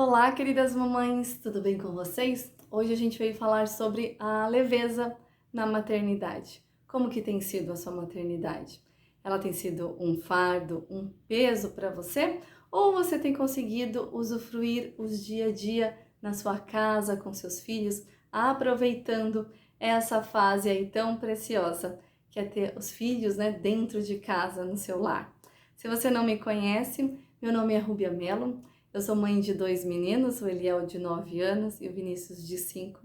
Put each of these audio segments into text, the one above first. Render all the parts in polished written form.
Olá, queridas mamães, tudo bem com vocês? Hoje a gente veio falar sobre a leveza na maternidade. Como que tem sido a sua maternidade? Ela tem sido um fardo, um peso para você? Ou você tem conseguido usufruir os dia a dia na sua casa com seus filhos, aproveitando essa fase aí tão preciosa, que é ter os filhos, né, dentro de casa, no seu lar? Se você não me conhece, meu nome é Rúbia Mello. Eu sou mãe de 2 meninos, o Eliel de 9 anos e o Vinícius de 5.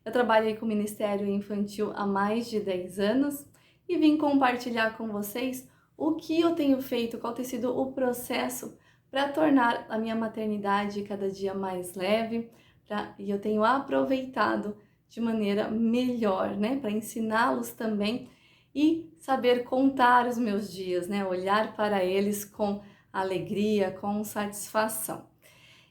Eu trabalhei com o Ministério Infantil há mais de 10 anos e vim compartilhar com vocês o que eu tenho feito, qual tem sido o processo para tornar a minha maternidade cada dia mais leve, e eu tenho aproveitado de maneira melhor, né, para ensiná-los também e saber contar os meus dias, né, olhar para eles com alegria, com satisfação.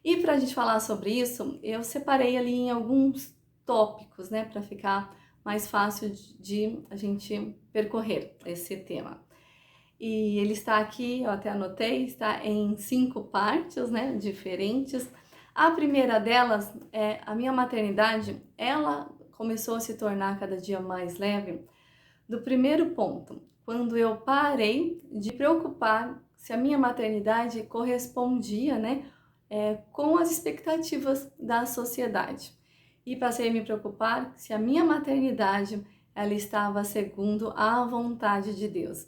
E para a gente falar sobre isso, eu separei ali em alguns tópicos, né, para ficar mais fácil de a gente percorrer esse tema. E ele está aqui, eu até anotei, está em 5 partes, né, diferentes. A primeira delas é a minha maternidade, ela começou a se tornar cada dia mais leve do primeiro ponto, quando eu parei de preocupar se a minha maternidade correspondia, né, com as expectativas da sociedade. E passei a me preocupar se a minha maternidade ela estava segundo a vontade de Deus.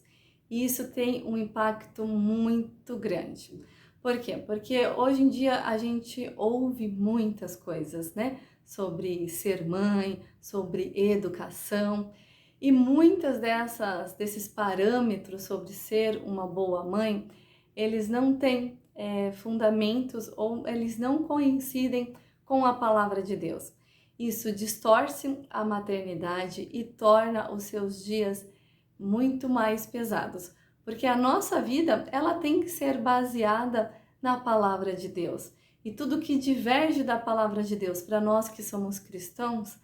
E isso tem um impacto muito grande. Por quê? Porque hoje em dia a gente ouve muitas coisas, né? Sobre ser mãe, sobre educação. E muitas desses parâmetros sobre ser uma boa mãe, eles não têm fundamentos ou eles não coincidem com a palavra de Deus. Isso distorce a maternidade e torna os seus dias muito mais pesados, porque a nossa vida ela tem que ser baseada na palavra de Deus. E tudo que diverge da palavra de Deus para nós que somos cristãos,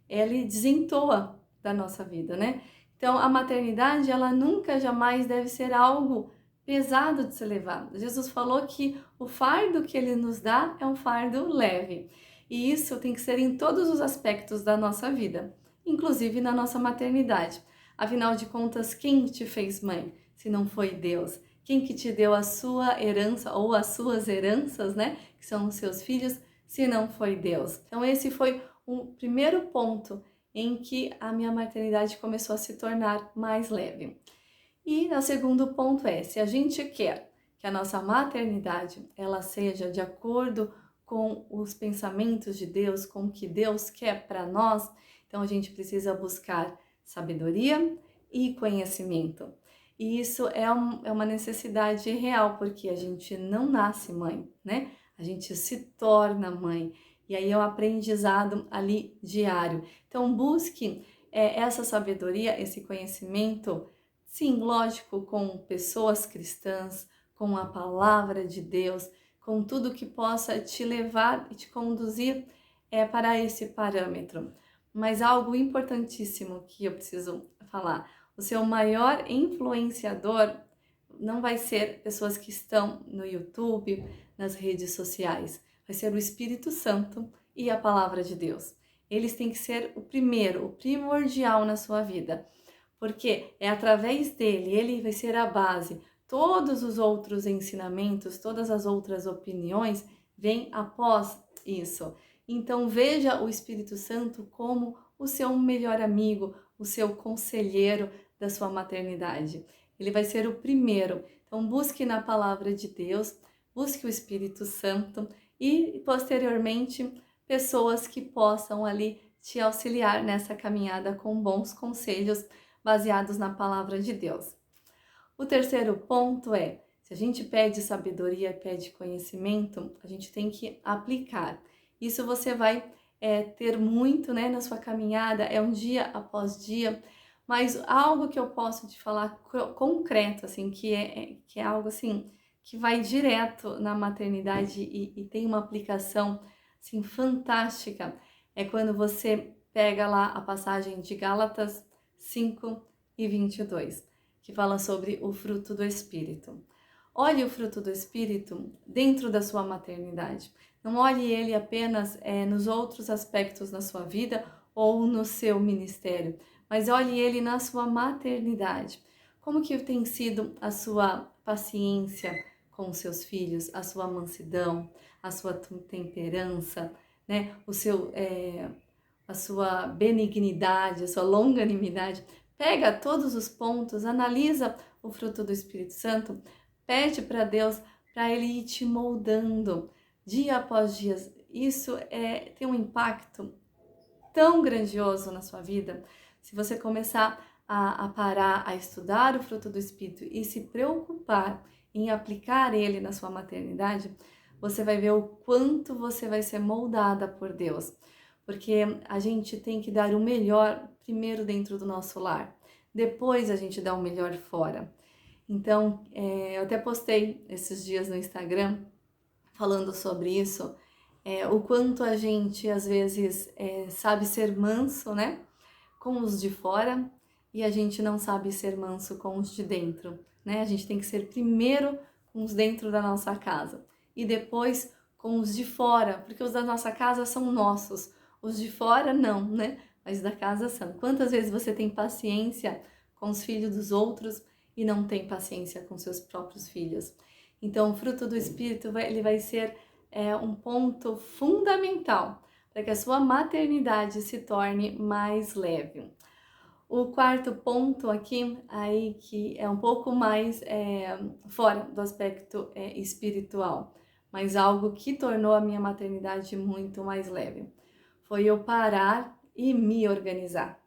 ele desentoa da nossa vida, né? Então, a maternidade, ela nunca, jamais deve ser algo pesado de se levar. Jesus falou que o fardo que ele nos dá é um fardo leve. E isso tem que ser em todos os aspectos da nossa vida, inclusive na nossa maternidade. Afinal de contas, quem te fez mãe, se não foi Deus? Quem que te deu a sua herança ou as suas heranças, né? Que são os seus filhos, se não foi Deus? Então, esse foi o primeiro ponto em que a minha maternidade começou a se tornar mais leve. E o segundo ponto é, se a gente quer que a nossa maternidade ela seja de acordo com os pensamentos de Deus, com o que Deus quer para nós, então a gente precisa buscar sabedoria e conhecimento. E isso é uma necessidade real, porque a gente não nasce mãe, né? A gente se torna mãe. E aí é um aprendizado ali diário. Então busque essa sabedoria, esse conhecimento, sim, lógico, com pessoas cristãs, com a palavra de Deus, com tudo que possa te levar e te conduzir para esse parâmetro. Mas algo importantíssimo que eu preciso falar, o seu maior influenciador não vai ser pessoas que estão no YouTube, nas redes sociais, vai ser o Espírito Santo e a palavra de Deus. Eles têm que ser o primeiro, o primordial na sua vida, porque é através dele, ele vai ser a base. Todos os outros ensinamentos, todas as outras opiniões vêm após isso. Então veja o Espírito Santo como o seu melhor amigo, o seu conselheiro da sua maternidade. Ele vai ser o primeiro. Então busque na palavra de Deus, busque o Espírito Santo e posteriormente pessoas que possam ali te auxiliar nessa caminhada com bons conselhos baseados na palavra de Deus. O terceiro ponto é, se a gente pede sabedoria, pede conhecimento, a gente tem que aplicar. Isso você vai ter muito, né, na sua caminhada, é um dia após dia, mas algo que eu posso te falar concreto, assim, que é algo assim, que vai direto na maternidade e tem uma aplicação assim, fantástica, é quando você pega lá a passagem de Gálatas 5:22, que fala sobre o fruto do Espírito. Olhe o fruto do Espírito dentro da sua maternidade. Não olhe ele apenas nos outros aspectos da sua vida ou no seu ministério, mas olhe ele na sua maternidade. Como que tem sido a sua paciência com os seus filhos, a sua mansidão, a sua temperança, né? A sua benignidade, a sua longanimidade. Pega todos os pontos, analisa o fruto do Espírito Santo, pede para Deus para Ele ir te moldando dia após dia. Isso tem um impacto tão grandioso na sua vida. Se você começar a parar, a estudar o fruto do Espírito e se preocupar em aplicar ele na sua maternidade, você vai ver o quanto você vai ser moldada por Deus. Porque a gente tem que dar o melhor primeiro dentro do nosso lar, depois a gente dá o melhor fora. Então, eu até postei esses dias no Instagram falando sobre isso, o quanto a gente às vezes sabe ser manso, né, com os de fora, e a gente não sabe ser manso com os de dentro, né? A gente tem que ser primeiro com os dentro da nossa casa e depois com os de fora, porque os da nossa casa são nossos, os de fora não, né? Mas da casa são. Quantas vezes você tem paciência com os filhos dos outros e não tem paciência com seus próprios filhos? Então, o fruto do Espírito ele vai ser um ponto fundamental para que a sua maternidade se torne mais leve. O quarto ponto aqui, aí que é um pouco mais fora do aspecto espiritual, mas algo que tornou a minha maternidade muito mais leve, foi eu parar e me organizar.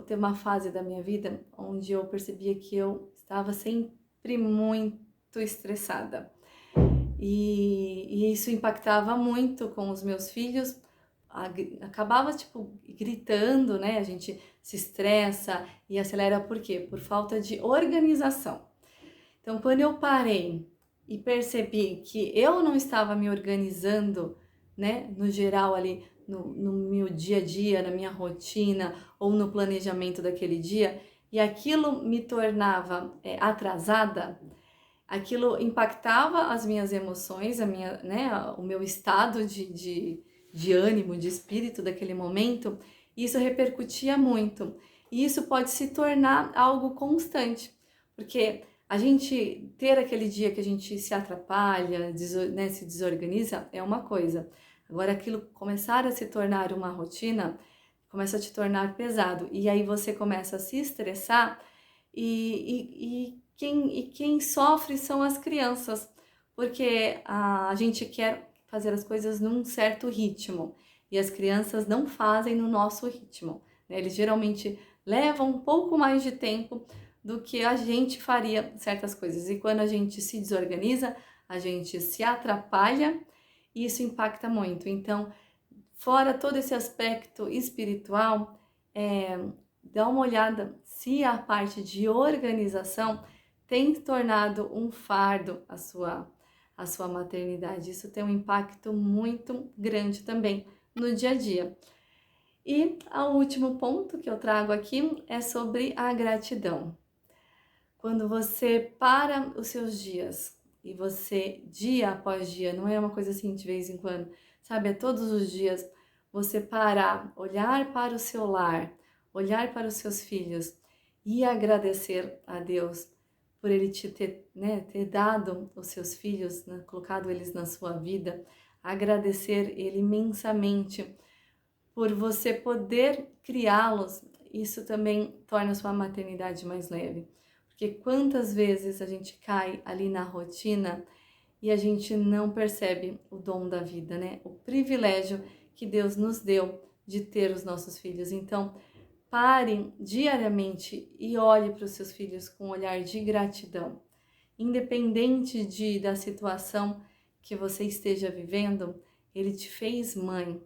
Teve uma fase da minha vida onde eu percebia que eu estava sempre muito estressada. E isso impactava muito com os meus filhos, acabava gritando, né? A gente se estressa e acelera, por quê? Por falta de organização. Então, quando eu parei e percebi que eu não estava me organizando, né, no geral ali, no meu dia a dia, na minha rotina ou no planejamento daquele dia, e aquilo me tornava atrasada, aquilo impactava as minhas emoções, o meu estado de ânimo, de espírito daquele momento, e isso repercutia muito. E isso pode se tornar algo constante, porque a gente ter aquele dia que a gente se atrapalha, se desorganiza, é uma coisa. Agora, aquilo começar a se tornar uma rotina, começa a te tornar pesado, e aí você começa a se estressar e quem sofre são as crianças, porque a gente quer fazer as coisas num certo ritmo e as crianças não fazem no nosso ritmo, né? Eles geralmente levam um pouco mais de tempo do que a gente faria certas coisas, e quando a gente se desorganiza, a gente se atrapalha e isso impacta muito. Então, fora todo esse aspecto espiritual, dá uma olhada se a parte de organização tem tornado um fardo a sua maternidade. Isso tem um impacto muito grande também no dia a dia. E o último ponto que eu trago aqui é sobre a gratidão. Quando você para os seus dias e você, dia após dia, não é uma coisa assim de vez em quando, sabe? É todos os dias você parar, olhar para o seu lar, olhar para os seus filhos e agradecer a Deus por Ele te ter dado os seus filhos, né, colocado eles na sua vida, agradecer Ele imensamente por você poder criá-los. Isso também torna a sua maternidade mais leve. Porque quantas vezes a gente cai ali na rotina e a gente não percebe o dom da vida, né? O privilégio que Deus nos deu de ter os nossos filhos. Então, pare diariamente e olhe para os seus filhos com um olhar de gratidão. Independente da situação que você esteja vivendo, Ele te fez mãe.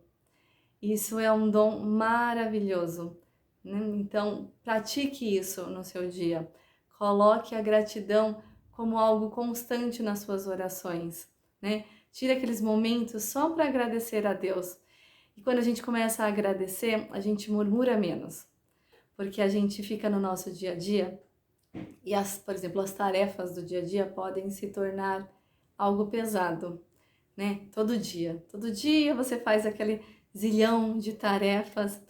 Isso é um dom maravilhoso, né? Então, pratique isso no seu dia. Coloque a gratidão como algo constante nas suas orações, né? Tire aqueles momentos só para agradecer a Deus. E quando a gente começa a agradecer, a gente murmura menos, porque a gente fica no nosso dia a dia e, por exemplo, as tarefas do dia a dia podem se tornar algo pesado. né? Todo dia você faz aquele zilhão de tarefas.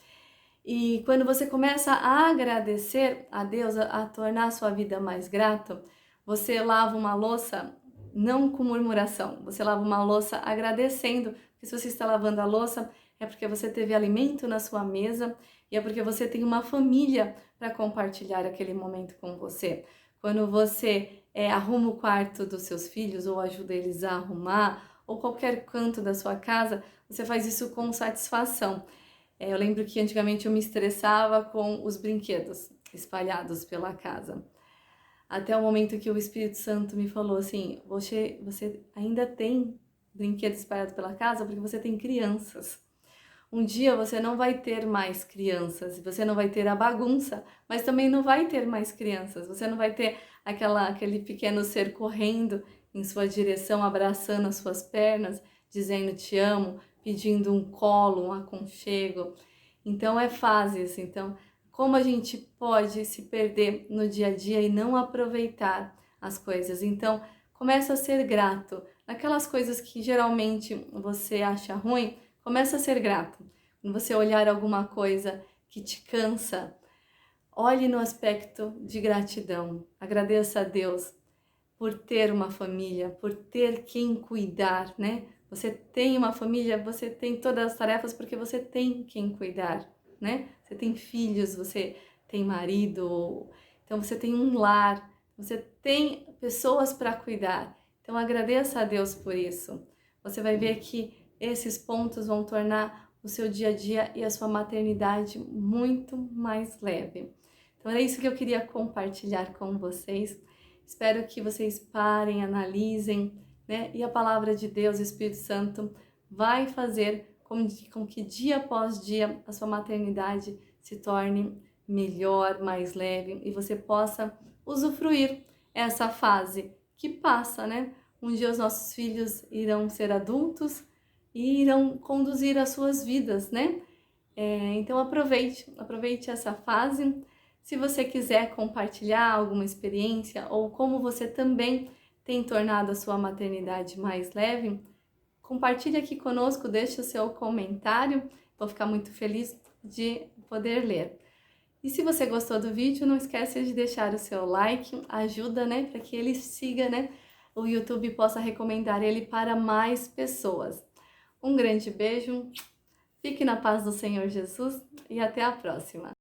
E quando você começa a agradecer a Deus, a tornar a sua vida mais grata, você lava uma louça não com murmuração, você lava uma louça agradecendo, porque se você está lavando a louça é porque você teve alimento na sua mesa e é porque você tem uma família para compartilhar aquele momento com você. Quando você arruma o quarto dos seus filhos ou ajuda eles a arrumar, ou qualquer canto da sua casa, você faz isso com satisfação. Eu lembro que antigamente eu me estressava com os brinquedos espalhados pela casa. Até o momento que o Espírito Santo me falou assim, você ainda tem brinquedos espalhados pela casa porque você tem crianças. Um dia você não vai ter mais crianças, você não vai ter a bagunça, mas também não vai ter mais crianças. Você não vai ter aquele pequeno ser correndo em sua direção, abraçando as suas pernas, dizendo te amo, pedindo um colo, um aconchego. Então é fases. Então, como a gente pode se perder no dia a dia e não aproveitar as coisas? Então, começa a ser grato. Naquelas coisas que geralmente você acha ruim, começa a ser grato. Quando você olhar alguma coisa que te cansa, olhe no aspecto de gratidão. Agradeça a Deus por ter uma família, por ter quem cuidar, né? Você tem uma família, você tem todas as tarefas porque você tem quem cuidar, né? Você tem filhos, você tem marido, então você tem um lar, você tem pessoas para cuidar. Então agradeça a Deus por isso. Você vai ver que esses pontos vão tornar o seu dia a dia e a sua maternidade muito mais leve. Então era isso que eu queria compartilhar com vocês. Espero que vocês parem, analisem, né? E a palavra de Deus, o Espírito Santo, vai fazer com que dia após dia a sua maternidade se torne melhor, mais leve e você possa usufruir essa fase que passa, né? Um dia os nossos filhos irão ser adultos e irão conduzir as suas vidas, né? Então aproveite essa fase. Se você quiser compartilhar alguma experiência ou como você também tem tornado a sua maternidade mais leve, compartilhe aqui conosco, deixe o seu comentário, vou ficar muito feliz de poder ler. E se você gostou do vídeo, não esqueça de deixar o seu like, ajuda, né, para que ele siga, né, o YouTube possa recomendar ele para mais pessoas. Um grande beijo, fique na paz do Senhor Jesus e até a próxima!